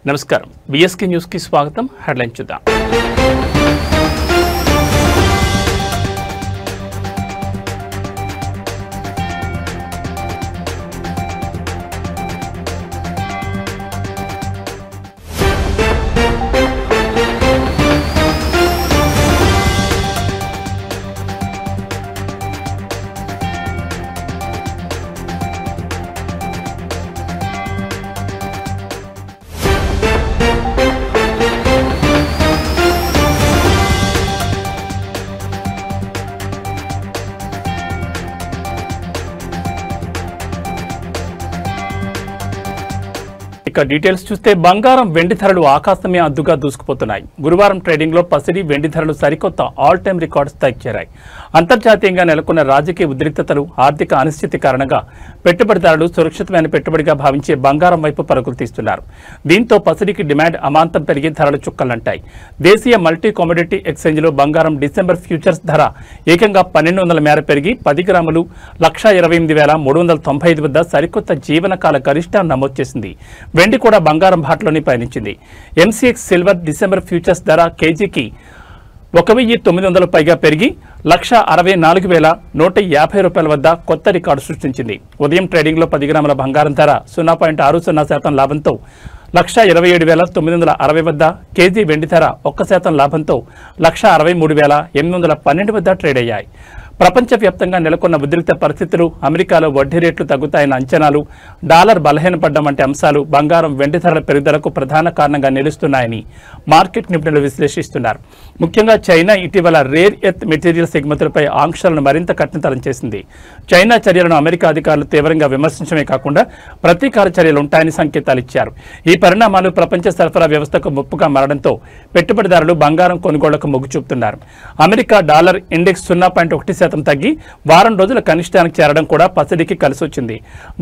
నమస్కారం BSK news కి స్వాగతం హెడ్లైన్ చూద్దాం డీటెయిల్స్ చూస్తే బంగారం వెండి ధరలు ఆకాశమే అద్దుగా దూసుకుపోతున్నాయి. గురువారం ట్రేడింగ్ లో పసిడి వెండి ధరలు సరికొత్త ఆల్ టైమ్ రికార్డు స్థాయికి చేరాయి. అంతర్జాతీయంగా నెలకొన్న రాజకీయ ఉద్రిక్తతలు, ఆర్థిక అనిశ్చితి కారణంగా పెట్టుబడిదారులు సురక్షితమైన పెట్టుబడిగా భావించే బంగారం వైపు పరుగులు తీస్తున్నారు. దీంతో పసిడికి డిమాండ్ అమాంతం పెరిగి ధరలు చుక్కలంటాయి. దేశీయ మల్టీ కమోడిటీ ఎక్స్చేంజ్ లో బంగారం డిసెంబర్ ఫ్యూచర్స్ ధర ఏకంగా 1200 మేర పెరిగి 10 గ్రాములు 128,395 వద్ద సరికొత్త జీవనకాల గరిష్టాన్ని నమోదు చేసింది. వెండి కూడా బంగారం బాటలోనే పయనించింది. ఎంసీఎక్స్ సిల్వర్ డిసెంబర్ ఫ్యూచర్స్ ధర కేజీకి 1,900 పైగా పెరిగి 164,150 రూపాయల వద్ద కొత్త రికార్డు సృష్టించింది. ఉదయం ట్రేడింగ్ లో 10 గ్రాముల బంగారం ధర 0.60% లాభంతో 127,960 వద్ద, కేజీ వెండి ధర 1% లాభంతో 163,812 వద్ద ట్రేడ్ అయ్యాయి. ప్రపంచవ్యాప్తంగా నెలకొన్న ఉద్రిక్త పరిస్థితులు, అమెరికాలో వడ్డీ రేట్లు తగ్గుతాయన్న అంచనాలు, డాలర్ బలహీనపడ్డం వంటి అంశాలు బంగారం వెండి ధరల పెరుగుదలకు ప్రధాన కారణంగా నిలుస్తున్నాయని మార్కెట్ నిపుణులు విశ్లేషిస్తున్నారు. ముఖ్యంగా చైనా ఇటీవల రేర్ ఎర్త్ మెటీరియల్స్ ఎగుమతులపై ఆంక్షలను మరింత కఠినతరం చేసింది. చైనా చర్యలను అమెరికా అధికారులు తీవ్రంగా విమర్శించడమే కాకుండా ప్రతీకార చర్యలు ఉంటాయని సంకేతాలు ఇచ్చారు. ఈ పరిణామాలు ప్రపంచ సరఫరా వ్యవస్థకు ముప్పుగా మారడంతో పెట్టుబడిదారులు బంగారం కొనుగోళ్లకు మొగ్గు చూపుతున్నారు. అమెరికా డాలర్ ఇండెక్స్ 0.1% తగ్గి వారం రోజుల కనిష్టానికి చేరడం కూడా పసిడికి కలిసొచ్చింది.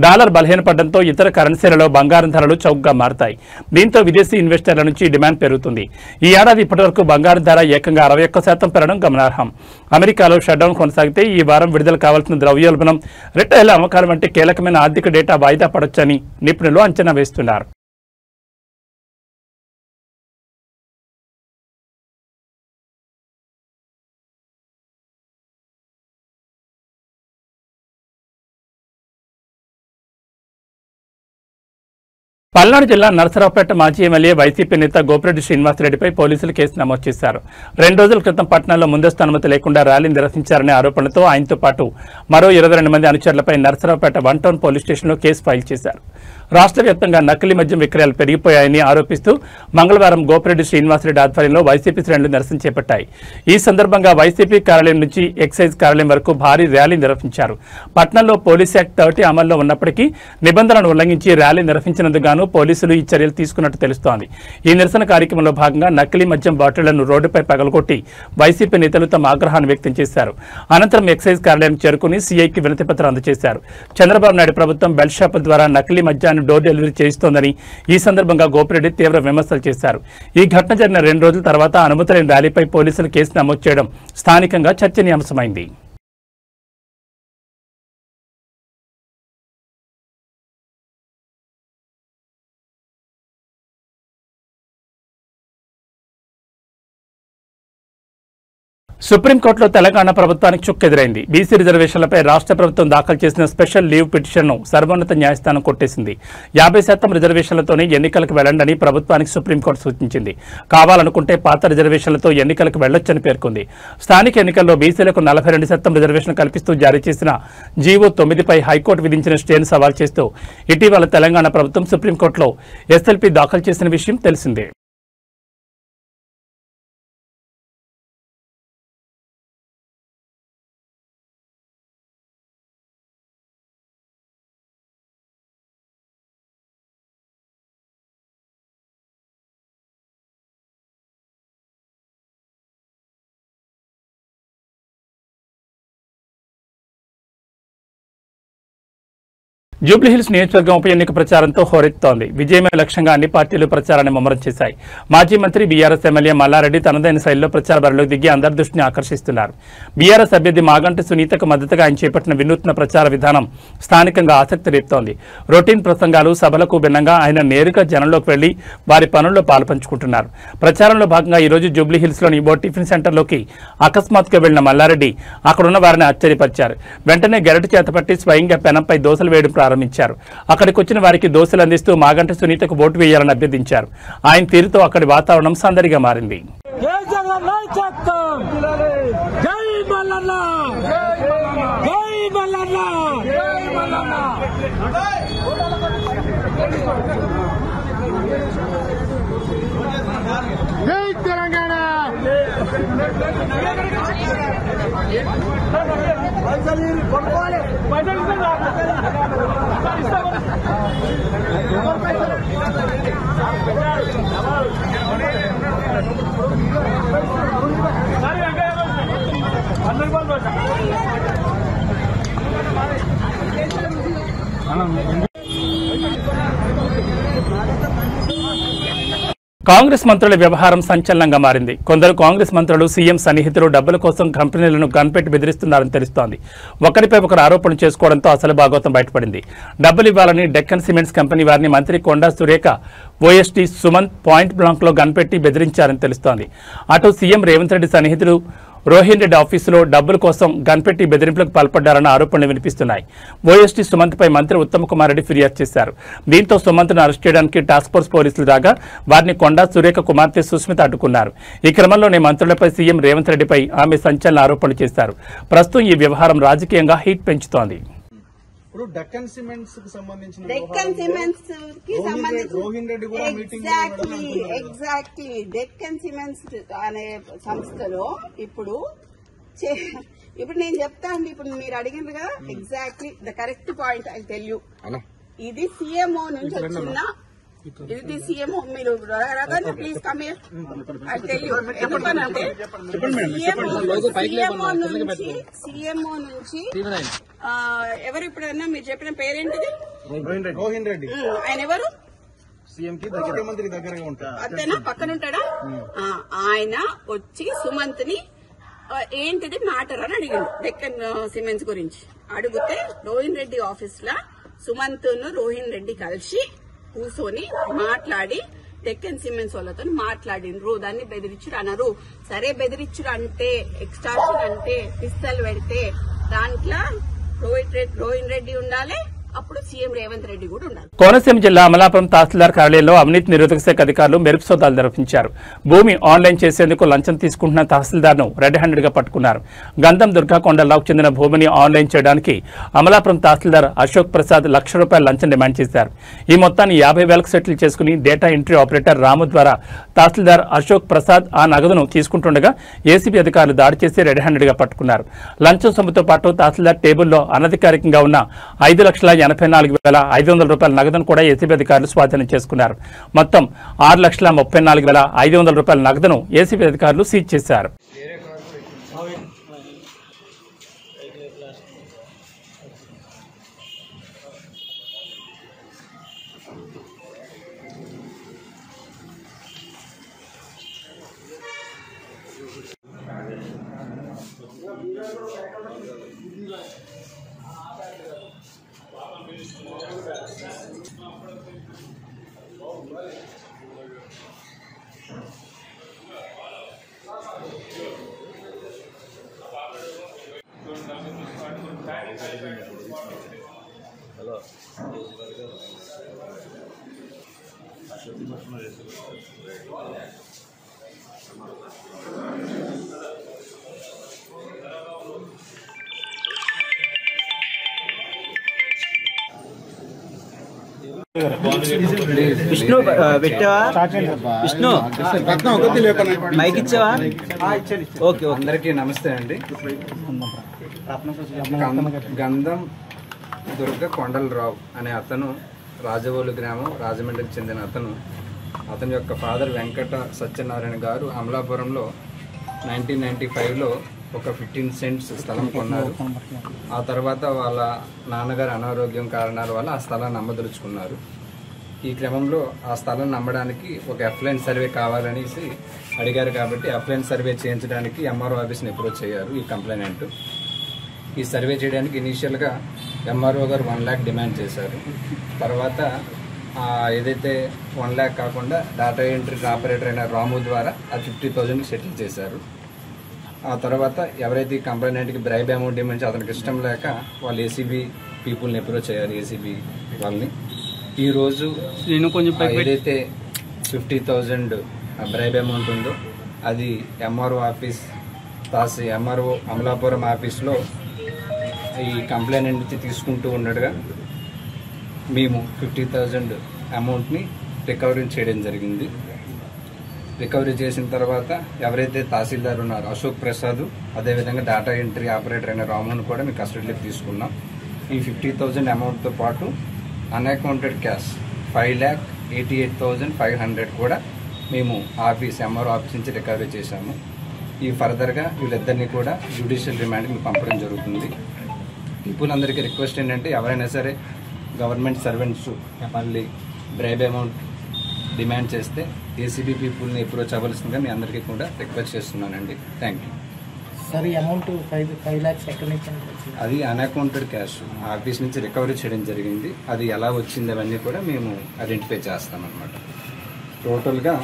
డాలర్ బలహీనపడడంతో ఇతర కరెన్సీలలో బంగారం ధరలు చౌకగా మారతాయి. దీంతో విదేశీ ఇన్వెస్టర్ల నుంచి డిమాండ్ పెరుగుతుంది. ఈ ఏడాది ఇప్పటివరకు బంగారం ధర ఏకంగా 61% పెరగడం గమనార్హం. అమెరికాలో షట్డౌన్ కొనసాగితే ఈ వారం విడుదల కావాల్సిన ద్రవ్యోల్బణం, రిటైల్ అమ్మకాల వంటి కీలకమైన ఆర్థిక డేటా వాయిదా పడొచ్చని నిపుణులు అంచనా వేస్తున్నారు. పల్నాడు జిల్లా నరసరావుపేట మాజీ ఎమ్మెల్యే వైసీపీ నేత గోపిరెడ్డి శ్రీనివాసరెడ్డిపై పోలీసులు కేసు నమోదు చేశారు. 2 రోజుల క్రితం పట్టణంలో ముందస్తు అనుమతి లేకుండా ర్యాలీ నిర్వహించారనే ఆరోపణలతో ఆయనతో పాటు మరో 22 మంది అనుచరులపై నరసరావుపేట 1 టౌన్ పోలీస్ స్టేషన్లో కేసు ఫైల్ చేశారు. రాష్ట్ర వ్యాప్తంగా నకిలీ మద్యం విక్రయాలు పెరిగిపోయాయని ఆరోపిస్తూ మంగళవారం గోపిరెడ్డి శ్రీనివాసరెడ్డి ఆధ్వర్యంలో వైసీపీ శ్రేణులు నిరసన చేపట్టాయి. ఈ సందర్భంగా వైసీపీ కార్యాలయం నుంచి ఎక్సైజ్ కార్యాలయం వరకు భారీ ర్యాలీ నిర్వహించారు. పట్టణంలో పోలీస్ యాక్ట్ 30 అమల్లో ఉన్నప్పటికీ నిబంధనలను ఉల్లంఘించి ర్యాలీ నిర్వహించినందుకు గాను పోలీసులు ఈ చర్యలు తీసుకున్నట్టు తెలుస్తోంది. ఈ నిరసన కార్యక్రమంలో భాగంగా నకిలీ మద్యం బాటిళ్లను రోడ్డుపై పగలగొట్టి వైసీపీ నేతలు తమ ఆగ్రహాన్ని వ్యక్తం చేశారు. అనంతరం ఎక్సైజ్ కార్యాలయం చేరుకుని సీఐకి వినతిపత్రం అందజేశారు. చంద్రబాబు నాయుడు ప్రభుత్వం బెల్ట్ షాపుల ద్వారా నకిలీ మద్యాన్ని డోర్ డెలివరీ చేయిస్తోందని ఈ సందర్భంగా గోపిరెడ్డి తీవ్ర విమర్శలు చేశారు. ఈ ఘటన జరిగిన 2 రోజుల తర్వాత అనుమతి లేని ర్యాలీపై పోలీసులు కేసు నమోదు చేయడం స్థానికంగా చర్చనీయాంశమైంది. సుప్రీంకోర్టులో తెలంగాణ ప్రభుత్వానికి చుక్కెదురైంది. బీసీ రిజర్వేషన్లపై రాష్ట్ర ప్రభుత్వం దాఖలు చేసిన స్పెషల్ లీవ్ పిటిషన్ను సర్వోన్నత న్యాయస్థానం కొట్టేసింది. 50% రిజర్వేషన్లతోనే ఎన్నికలకు వెళ్లండని ప్రభుత్వానికి సుప్రీంకోర్టు సూచించింది. కావాలనుకుంటే పాత రిజర్వేషన్లతో ఎన్నికలకు వెళ్లొచ్చని పేర్కొంది. స్థానిక ఎన్నికల్లో బీసీలకు 42% రిజర్వేషన్ కల్పిస్తూ జారీ చేసిన జీవో 9పై హైకోర్టు విధించిన స్టేను సవాల్ చేస్తూ ఇటీవల తెలంగాణ ప్రభుత్వం సుప్రీంకోర్టులో ఎస్ఎల్పీ దాఖలు చేసిన విషయం తెలిసిందే. జూబ్లీహిల్స్ నియోజకవర్గం ఉప ఎన్నిక ప్రచారంతో హోరెత్తుతోంది. విజయమే లక్ష్యంగా అన్ని పార్టీలు ప్రచారాన్ని ముమ్మరం చేశాయి. మాజీ మంత్రి బీఆర్ఎస్ ఎమ్మెల్యే మల్లారెడ్డి తనదైన శైలిలో ప్రచార బరిలోకి దిగి అందరి దృష్టిని ఆకర్షిస్తున్నారు. బీఆర్ఎస్ అభ్యర్థి మాగంటి సునీతకు మద్దతుగా ఆయన చేపట్టిన వినూత్న ప్రచార విధానం స్థానికంగా ఆసక్తి రేపుతోంది. రొటీన్ ప్రసంగాలు, సభలకు భిన్నంగా ఆయన నేరుగా జనంలోకి వెళ్లి వారి పనుల్లో పాలుపంచుకుంటున్నారు. ప్రచారంలో భాగంగా ఈ రోజు జూబ్లీహిల్స్లోని ఓ టిఫిన్ సెంటర్లోకి అకస్మాత్తుగా వెళ్లిన మల్లారెడ్డి అక్కడున్న వారిని ఆశ్చర్యపరిచారు. వెంటనే గెరటి చేతపట్టి స్వయంగా పెనంపై దోశలు వేయడం ప్రారంభించారు. అక్కడికి వచ్చిన వారికి దోశలు అందిస్తూ మాగంటి సునీతకు ఓటు వేయాలని అభ్యర్థించారు. ఆయన తీరుతో అక్కడి వాతావరణం సందడిగా మారింది. కాంగ్రెస్ మంత్రుల వ్యవహారం సంచలనంగా మారింది. కొందరు కాంగ్రెస్ మంత్రులు సీఎం సన్నిహితులు డబ్బుల కోసం కంపెనీలను గన్పెట్టి బెదిరిస్తున్నారని తెలుస్తోంది. ఒకరిపై ఒకరు ఆరోపణలు చేసుకోవడంతో అసలు భాగోతం బయటపడింది. డబ్బులు ఇవ్వాలని డెక్కన్ సిమెంట్స్ కంపెనీ వారిని మంత్రి Konda Surekha, OSD Sumanth point blank లో గన్పెట్టి బెదిరించారని తెలుస్తోంది. అటు సీఎం రేవంత్ రెడ్డి సన్నిహితులు రోహిన్ రెడ్డి ఆఫీసులో డబ్బుల కోసం గన్పెట్టి బెదిరింపులకు పాల్పడ్డారన్న ఆరోపణలు వినిపిస్తున్నాయి. ఓఎస్టీ సుమంత్ పై మంత్రి ఉత్తమ్ కుమార్ రెడ్డి ఫిర్యాదు చేశారు. దీంతో సుమంత్ను అరెస్ట్ చేయడానికి టాస్క్ ఫోర్స్ పోలీసులు రాగా వారిని కొండా సురేఖ కుమార్తె సుస్మిత అడ్డుకున్నారు. ఈ క్రమంలోనే మంత్రులపై సీఎం రేవంత్ రెడ్డిపై ఆమె సంచలన ఆరోపణలు చేశారు. ప్రస్తుతం ఈ వ్యవహారం రాజకీయంగా హీట్ పెంచుతోంది. డెక్కన్ సిమెంట్స్ కి సంబంధించిన రోహిన్ రెడ్డి కూడా ఎగ్జాక్ట్లీ డెక్కన్ సిమెంట్స్ అనే సంస్థలో ఇప్పుడు నేను చెప్తా అండి. ఇప్పుడు మీరు అడిగినగా exactly the correct point I tell you. ఇది సీఎంఓ నుంచి వచ్చిన ఇది సీఎంఓ. మీరు please come here I tell you. ఎందుకనంటే సీఎంఓ నుంచి ఎవరు ఇప్పుడన్నా మీరు చెప్పిన పేరేంటిది? రోహిన్ రెడ్డి. ఆయన ఎవరు? సీఎం కి ముఖ్యమంత్రి దగ్గరగా ఉంటారు. అంతేనా? పక్కన ఉంటాడా? ఆయన వచ్చి సుమంత్ ని ఏంటిది మ్యాటర్ అని అడిగిండు డెక్కన్ సిమెంట్స్ గురించి. అడిగితే రోహిన్ రెడ్డి ఆఫీస్ లా సుమంత్ ను రోహిన్ రెడ్డి కలిసి కూర్చొని మాట్లాడి డెక్కన్ సిమెంట్స్ వాళ్ళతో మాట్లాడిండ్రు. దాన్ని బెదిరించుడు అనరు. సరే బెదిరించుడు అంటే ఎక్స్టార్షన్ అంటే పిస్తల్ పెడితే దాంట్లో రోహిన్ రెడ్డి ఉండాలి, అప్పుడు సీఎం రేవంత్ రెడ్డి కూడా ఉండాలి. కోనసీమ జిల్లా అమలాపురం తహసీల్దార్ కార్యాలయంలో అవినీతి నిరోధక శాఖ అధికారులు మెరుపు సోదాలు నిర్వహించారు. భూమి ఆన్లైన్ చేసేందుకు లంచం తీసుకుంటున్న తహసీల్దార్ను రెడ్ హ్యాండెడ్ గా పట్టుకున్నారు. గంధం దుర్గాకొండలాకు చెందిన భూమిని ఆన్లైన్ చేయడానికి అమలాపురం తహసీల్దార్ అశోక్ ప్రసాద్ ₹1,00,000 లంచం డిమాండ్ చేశారు. ఈ మొత్తాన్ని 50,000కు సెటిల్ చేసుకుని డేటా ఎంట్రీ ఆపరేటర్ రాము ద్వారా తహసీల్దార్ అశోక్ ప్రసాద్ ఆ నగదును తీసుకుంటుండగా ఏసీబీ అధికారులు దాడి చేసి రెడ్ హ్యాండెడ్ గా పట్టుకున్నారు. లంచం సొమ్ముతో పాటు తహసీల్దార్ టేబుల్లో అనధికారికంగా ఉన్న ₹5,84,500 నగదును కూడా ఏసీబీ అధికారులు స్వాధీనం చేసుకున్నారు. మొత్తం ₹6,34,500 నగదును ఏసీబీ అధికారులు సీజ్ చేశారు. విష్ణు పెట్టావా? విష్ణు మైక్ ఇచ్చావా? ఓకే. అందరికీ నమస్తే అండి. గంధం దుర్గాకొండలరావు అనే అతను రాజవోలు గ్రామం రాజమండ్రికి చెందిన అతని యొక్క ఫాదర్ వెంకట సత్యనారాయణ గారు అమలాపురంలో 1995లో ఒక 15 సెంట్స్ స్థలం కొన్నారు. ఆ తర్వాత వాళ్ళ నాన్నగారు అనారోగ్యం కారణాల వల్ల ఆ స్థలాన్ని అమ్మదలుచుకున్నారు. ఈ క్రమంలో ఆ స్థలాన్ని అమ్మడానికి ఒక ఎఫ్లైన్ సర్వే కావాలనేసి అడిగారు. కాబట్టి ఎఫ్లైన్ సర్వే చేయించడానికి ఎంఆర్ఓ ఆఫీస్ని అప్రోచ్ అయ్యారు ఈ కంప్లైనెంట్. ఈ సర్వే చేయడానికి ఇనీషియల్గా ఎంఆర్ఓ గారు 1 lakh డిమాండ్ చేశారు. తర్వాత ఏదైతే 1 lakh కాకుండా డేటా ఎంట్రీ ఆపరేటర్ అయిన రాము ద్వారా ఆ 50,000 సెటిల్ చేశారు. ఆ తర్వాత ఎవరైతే ఈ కంప్లైనెంట్కి బ్రైబ్ అమౌంట్ ఇవ్వమని అతనికి ఇష్టం లేక వాళ్ళు ఏసీబీ పీపుల్ని అప్రోచ్ అయ్యారు. ఏసీబీ వాళ్ళని ఈరోజు ఏదైతే 50,000 బ్రైబ్ అమౌంట్ ఉందో అది ఎంఆర్ఓ ఆఫీస్ ఎంఆర్ఓ అమలాపురం ఆఫీస్లో ఈ కంప్లైంట్ నుంచి తీసుకుంటూ ఉండగా మేము 50,000 అమౌంట్ని రికవరీ చేయడం జరిగింది. రికవరీ చేసిన తర్వాత ఎవరైతే తహసీల్దార్ ఉన్నారో అశోక్ ప్రసాద్, అదేవిధంగా డేటా ఎంట్రీ ఆపరేటర్ అయిన రామును కూడా మేము కస్టడీలోకి తీసుకున్నాం. ఈ 50,000 అమౌంట్తో పాటు అన్అకౌంటెడ్ క్యాష్ 5,88,500 కూడా మేము ఎంఆర్ఓ ఆఫీస్ నుంచి రికవరీ చేశాము. ఈ ఫర్దర్గా వీళ్ళిద్దరినీ కూడా జ్యుడిషియల్ రిమాండ్కి పంపడం జరుగుతుంది. పీపుల్ అందరికీ రిక్వెస్ట్ ఏంటంటే ఎవరైనా సరే గవర్నమెంట్ సర్వెంట్స్ మళ్ళీ బ్రైబ్ అమౌంట్ డిమాండ్ చేస్తే ఏసీబీ పీపుల్ని అప్రోచ్ అవ్వాల్సిందిగా మీ అందరికీ కూడా రిక్వెస్ట్ చేస్తున్నానండి. Thank you sir. ఈ అమౌంట్ 5 lakhs ఎక్కడి నుంచి? అది అన్అకౌంటెడ్ క్యాష్ ఆఫీస్ నుంచి రికవరీ చేయడం జరిగింది. అది ఎలా వచ్చింది అవన్నీ కూడా మేము ఐడెంటిఫై చేస్తామన్నమాట. టోటల్గా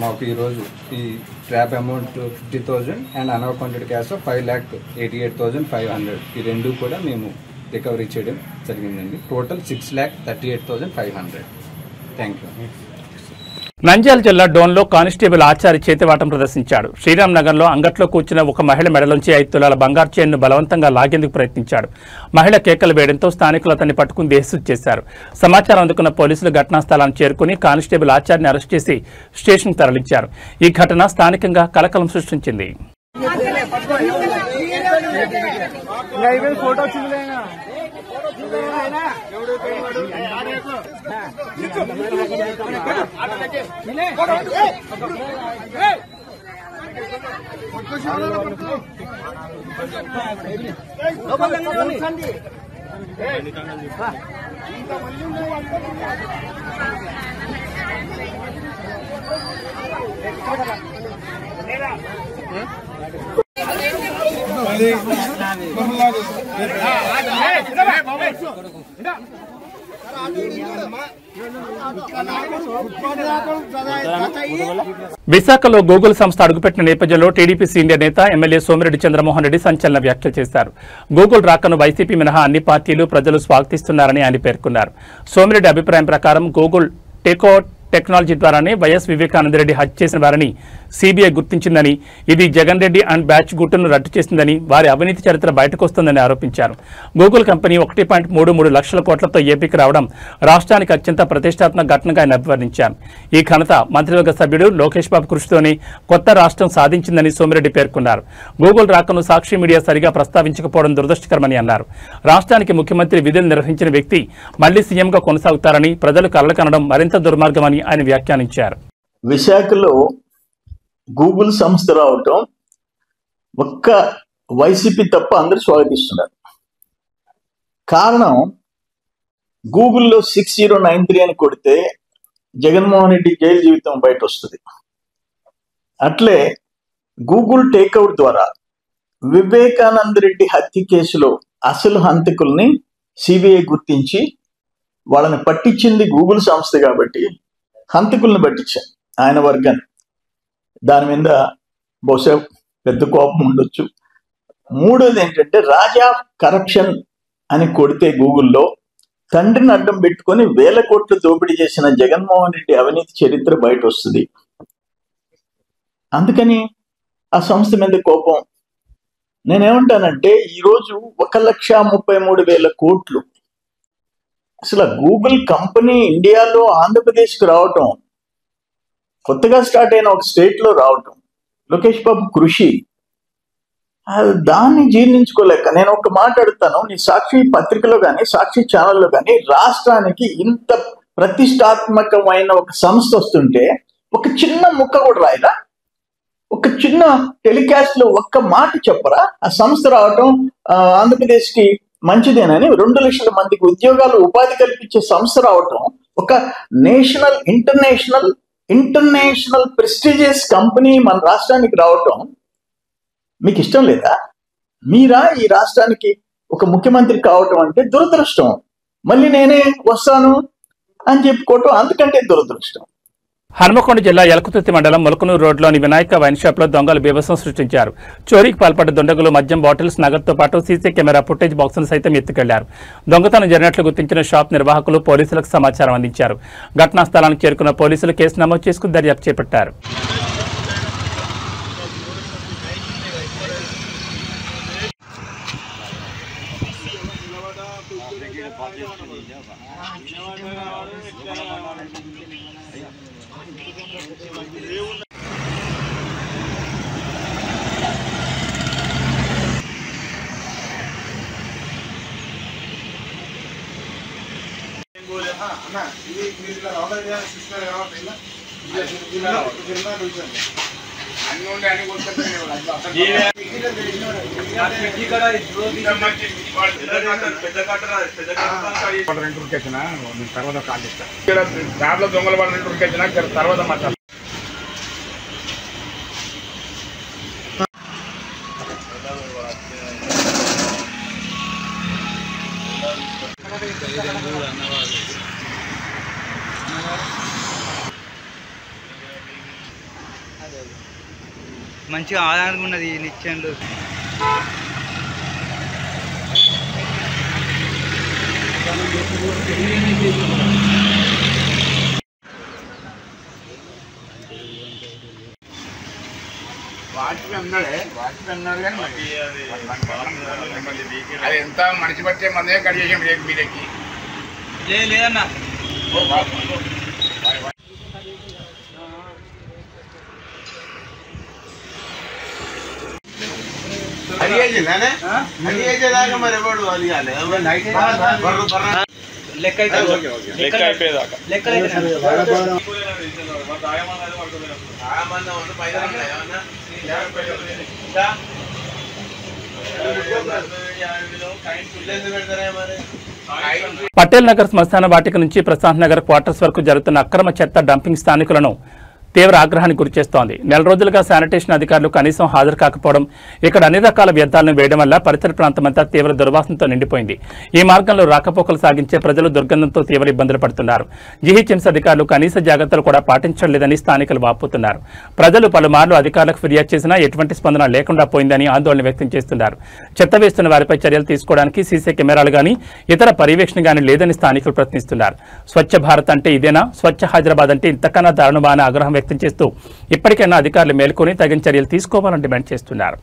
మాకు ఈరోజు ఈ trap amount 50,000 and unaccounted cash 5,88,500 ఈ రెండు కూడా మేము రికవరీ చేయడం జరిగిందండి. టోటల్ 6,38,500. Thank you. నంద్యాల జిల్లా డోన్లో కానిస్టేబుల్ ఆచారి చేతివాటం ప్రదర్శించాడు. శ్రీరామ్ నగర్లో అంగట్లో కూర్చున్న ఒక మహిళ మెడలోంచి 5 తులాల బంగారు చైన్ను బలవంతంగా లాగేందుకు ప్రయత్నించాడు. మహిళ కేకలు వేయడంతో స్థానికులు అతన్ని పట్టుకుని దేహశుద్ధి చేశారు. సమాచారం అందుకున్న పోలీసులు ఘటనా స్థలాన్ని చేరుకుని కానిస్టేబుల్ ఆచారిని అరెస్ట్ చేసి స్టేషన్కు తరలించారు. ఈ ఘటన స్థానికంగా కలకలం సృష్టించింది. విశాఖలో గూగుల్ సంస్థ అడుగుపెట్టిన నేపథ్యంలో టీడీపీ సీనియర్ నేత ఎమ్మెల్యే సోమిరెడ్డి చంద్రమోహన్ రెడ్డి సంచలన వ్యాఖ్యలు చేశారు. గూగుల్ రాకను వైసీపీ మినహా అన్ని పార్టీలు ప్రజలు స్వాగతిస్తున్నారని ఆయన పేర్కొన్నారు. సోమిరెడ్డి అభిప్రాయం ప్రకారం గూగుల్ టేక్ఓవర్ టెక్నాలజీ ద్వారానే వైఎస్ వివేకానందరెడ్డి హత్య చేసిన వారిని సీబీఐ గుర్తించిందని, ఇది జగన్ రెడ్డి అండ్ బ్యాచ్ గుట్టును రద్దు చేసిందని, వారి అవినీతి చరిత్ర బయటకు వస్తుందని ఆరోపించారు. గూగుల్ కంపెనీ 1.33 లక్షల కోట్లతో ఏపీకి రావడం రాష్ట్రానికి అత్యంత ప్రతిష్టాత్మక ఘటనగా ఆయన అభివర్ణించారు. ఈ ఘనత మంత్రివర్గ సభ్యుడు లోకేష్ బాబు కృషితోనే కొత్త రాష్ట్రం సాధించిందని సోమిరెడ్డి పేర్కొన్నారు. గూగుల్ రాకను సాక్షి మీడియా సరిగా ప్రస్తావించకపోవడం దురదృష్టకరమని అన్నారు. రాష్ట్రానికి ముఖ్యమంత్రి విధులు నిర్వహించిన వ్యక్తి మళ్లీ సీఎంగా కొనసాగుతారని, ప్రజలు కళ్ళకనడం మరింత దుర్మార్గమని ఆయన వ్యాఖ్యానించారు. విశాఖలో గూగుల్ సంస్థ రావటం ఒక్క వైసీపీ తప్ప అందరూ స్వాగతిస్తున్నారు. కారణం గూగుల్లో 6093 అని కొడితే జగన్మోహన్ రెడ్డి జైలు జీవితం బయట వస్తుంది. అట్లే గూగుల్ టేక్అవుట్ ద్వారా వివేకానంద రెడ్డి హత్య కేసులో అసలు హంతకుల్ని సిబిఐ గుర్తించి వాళ్ళని పట్టించింది గూగుల్ సంస్థ కాబట్టి హంతకుల్ని పట్టించారు ఆయన వర్గాన్ని. దాని మీద బహుశా పెద్ద కోపం ఉండొచ్చు. మూడోది ఏంటంటే రాజా కరప్షన్ అని కొడితే గూగుల్లో తండ్రిని అడ్డం పెట్టుకొని 1,000 కోట్లు దోపిడీ చేసిన జగన్మోహన్ రెడ్డి అవినీతి చరిత్ర బయట వస్తుంది. అందుకని ఆ సంస్థ మీద కోపం. నేనేమంటానంటే ఈరోజు 1,33,000 కోట్లు అసలు గూగుల్ కంపెనీ ఇండియాలో ఆంధ్రప్రదేశ్కి రావటం, కొత్తగా స్టార్ట్ అయిన ఒక స్టేట్లో రావటం, లోకేష్ బాబు కృషి, దాన్ని జీర్ణించుకోలేక నేను ఒక మాట అడుగుతాను. నీ సాక్షి పత్రికలో కానీ సాక్షి ఛానల్లో కానీ రాష్ట్రానికి ఇంత ప్రతిష్టాత్మకమైన ఒక సంస్థ వస్తుంటే ఒక చిన్న ముక్క కూడా రాయరా? ఒక చిన్న టెలికాస్ట్ లో ఒక్క మాట చెప్పరా? ఆ సంస్థ రావటం ఆంధ్రప్రదేశ్ కి మంచిదేనని 2 లక్షల మందికి ఉద్యోగాలు ఉపాధి కల్పించే సంస్థ రావటం, ఒక నేషనల్ ఇంటర్నేషనల్ ప్రెస్టీజియస్ కంపెనీ మన రాష్ట్రానికి రావటం మీకు ఇష్టం లేదా? మీరా ఈ రాష్ట్రానికి ఒక ముఖ్యమంత్రి కావటం అంటే దురదృష్టం. మళ్ళీ నేనే వస్తాను అని చెప్పుకోవటం అంతకంటే దురదృష్టం. హనుమకొండ జిల్లా యలకుతుర్తి మండలం మొలకనూరు రోడ్లోని వినాయక వైన్ షాప్ లో దొంగలు బీభత్సం సృష్టించారు. చోరీకి పాల్పడ్డ దుండగులు మద్యం బాటిల్స్, నగదుతో పాటు సీసీ కెమెరా ఫుటేజ్ బాక్సును సైతం ఎత్తుకెళ్లారు. దొంగతనం జరిగినట్లు గుర్తించిన షాప్ నిర్వాహకులు పోలీసులకు సమాచారం అందించారు. ఘటనా స్థలానికి చేరుకున్న పోలీసులు కేసు నమోదు చేసుకుని దర్యాప్తు చేపట్టారు. తర్వాత కాల్ చేస్తా. దాంట్లో దొంగలు పడిన ఉరికెచ్చినా తర్వాత మాట్లాడు. మంచిగా ఆదాయానికి ఉన్నది నిత్యంలో. అది ఎంత మనిషి పట్టే మందే కట్ చేసాం మీదకి లేదన్నా. పటేల్ నగర్ శ్మశాన వాటిక నుంచి ప్రశాంత్ నగర్ క్వార్టర్స్ వరకు జరుగుతున్న అక్రమ చెత్త డంపింగ్ స్థానికులను తీవ్ర ఆగ్రహానికి గురిచేస్తోంది. నెల రోజులుగా శానిటేషన్ అధికారులు కనీసం హాజరు కాకపోవడం, ఇక్కడ అన్ని రకాల వ్యర్థాలను వేయడం వల్ల పరిసర ప్రాంతమంతా తీవ్ర దుర్వాసనతో నిండిపోయింది. ఈ మార్గంలో రాకపోకలు సాగించే ప్రజలు దుర్గంధంతో తీవ్ర ఇబ్బందులు పడుతున్నారు. జీహెచ్ఎంసీ అధికారులు కనీస జాగ్రత్తలు కూడా పాటించడం లేదని స్థానికులు వాపోతున్నారు. ప్రజలు పలుమార్లు అధికారులకు ఫిర్యాదు చేసినా ఎటువంటి స్పందన లేకుండా పోయిందని ఆందోళన వ్యక్తం చేస్తున్నారు. చెత్త వేస్తున్న వారిపై చర్యలు తీసుకోవడానికి సీసీ కెమెరాలు గానీ ఇతర పర్యవేక్షణ గానీ లేదని స్థానికులు ప్రశ్నిస్తున్నారు. స్వచ్ఛ భారత్ అంటే ఇదేనా? స్వచ్ఛ హైదరాబాద్ అంటే ఇంతకన్నా దారుణమా అని ఆగ్రహం వ్యక్తం చేస్తూ ఇప్పటికైనా అధికారులు మేల్కొని తగిన చర్యలు తీసుకోవాలని డిమాండ్ చేస్తున్నారు.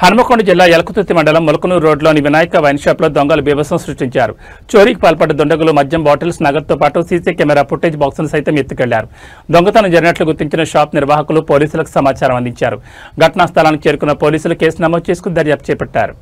హనుమకొండ జిల్లా ఎలకుతుర్తి మండలం ములకనూరు రోడ్లోని వినాయక వైన్ షాప్ లో దొంగలు బీభత్సం సృష్టించారు. చోరీకి పాల్పడ్డ దుండగులు మద్యం బాటిల్స్, నగదుతో పాటు సీసీ కెమెరా ఫుటేజ్ బాక్సులు సైతం ఎత్తుకెళ్లారు. దొంగతనం జరిగినట్లు గుర్తించిన షాప్ నిర్వాహకులు పోలీసులకు సమాచారం అందించారు. ఘటనా స్థలానికి చేరుకున్న పోలీసులు కేసు నమోదు చేసుకుని దర్యాప్తు చేపట్టారు.